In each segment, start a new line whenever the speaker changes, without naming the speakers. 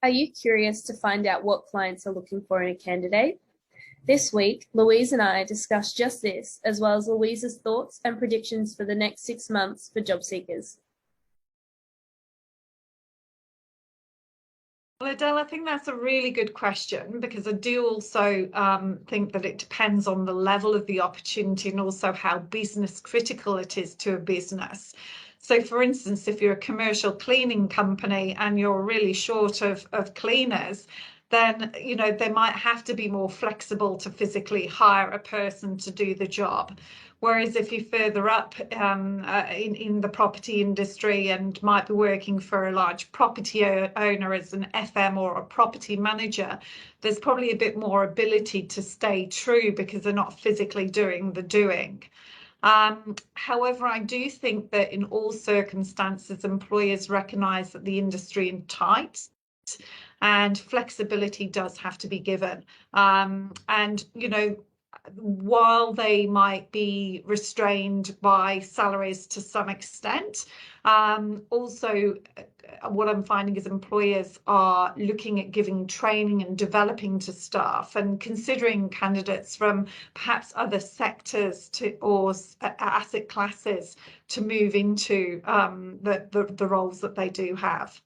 Are you curious to find out what clients are looking for in a candidate? This week, Louise and I discussed just this, as well as Louise's thoughts and predictions for the next 6 months for job seekers.
Well, Adele, I think that's a really good question, because I do also think that it depends on the level of the opportunity and also how business critical it is to a business. So, for instance, if you're a commercial cleaning company and you're really short of cleaners, then they might have to be more flexible to physically hire a person to do the job. Whereas if you're further up in the property industry and might be working for a large property owner as an FM or a property manager, there's probably a bit more ability to stay true because they're not physically doing the doing. However, I do think that in all circumstances, employers recognise that the industry is tight and flexibility does have to be given. While they might be restrained by salaries to some extent, also what I'm finding is employers are looking at giving training and developing to staff and considering candidates from perhaps other sectors or asset classes to move into the roles that they do have.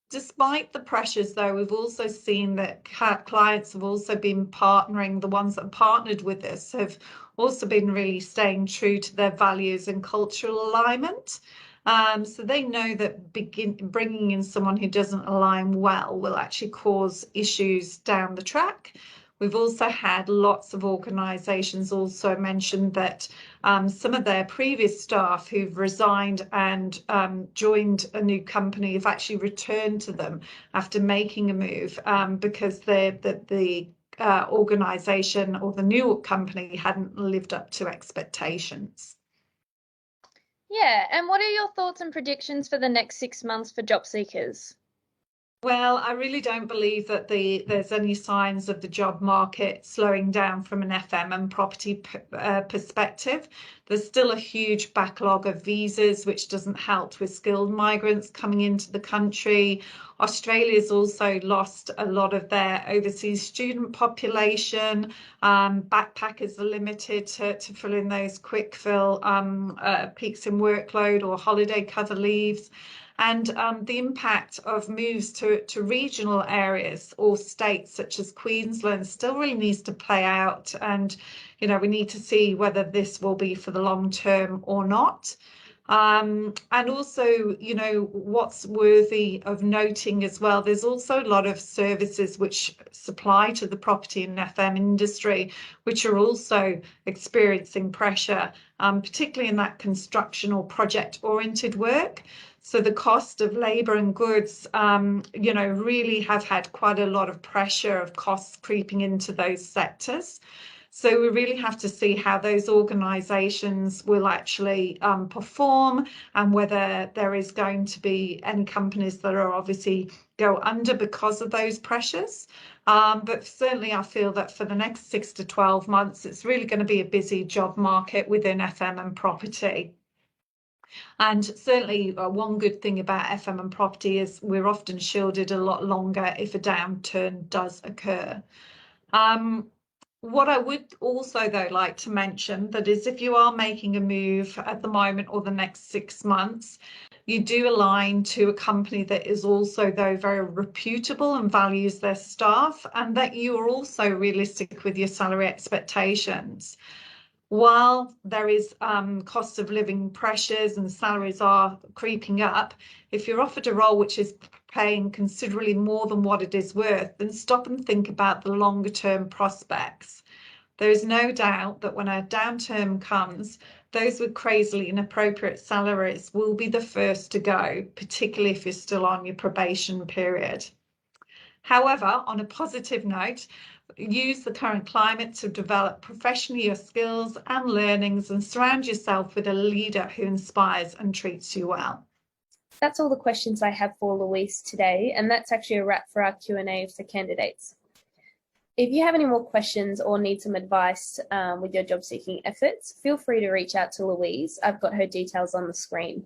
Despite the pressures, though, we've also seen that clients have also been partnering. The ones that partnered with us have also been really staying true to their values and cultural alignment. So they know that bringing in someone who doesn't align well will actually cause issues down the track. We've also had lots of organisations also mention that some of their previous staff who've resigned and joined a new company have actually returned to them after making a move because the organisation or the new company hadn't lived up to expectations.
Yeah, and what are your thoughts and predictions for the next 6 months for job seekers?
Well, I really don't believe that there's any signs of the job market slowing down from an FM and property perspective. There's still a huge backlog of visas, which doesn't help with skilled migrants coming into the country. Australia's also lost a lot of their overseas student population. Backpackers are limited to fill in those quick fill peaks in workload or holiday cover leaves. And the impact of moves to regional areas or states such as Queensland still really needs to play out. And, we need to see whether this will be for the long term or not. And also, what's worthy of noting as well, there's also a lot of services which supply to the property and FM industry, which are also experiencing pressure, particularly in that construction or project-oriented work. So the cost of labour and goods, really have had quite a lot of pressure of costs creeping into those sectors. So we really have to see how those organisations will actually perform and whether there is going to be any companies that are obviously go under because of those pressures. But certainly I feel that for the next 6 to 12 months, it's really going to be a busy job market within FM and property. And certainly one good thing about FM and property is we're often shielded a lot longer if a downturn does occur. What I would also, though, like to mention that is if you are making a move at the moment or the next 6 months, you do align to a company that is also, though, very reputable and values their staff, and that you are also realistic with your salary expectations. While there is cost of living pressures and salaries are creeping up, if you're offered a role which is paying considerably more than what it is worth, then stop and think about the longer term prospects. There is no doubt that when a downturn comes, those with crazily inappropriate salaries will be the first to go, particularly if you're still on your probation period. However, on a positive note, use the current climate to develop professionally your skills and learnings and surround yourself with a leader who inspires and treats you well.
That's all the questions I have for Louise today, and that's actually a wrap for our Q&A for candidates. If you have any more questions or need some advice with your job seeking efforts, feel free to reach out to Louise. I've got her details on the screen.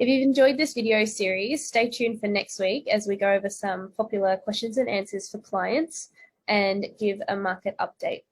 If you've enjoyed this video series, stay tuned for next week as we go over some popular questions and answers for clients and give a market update.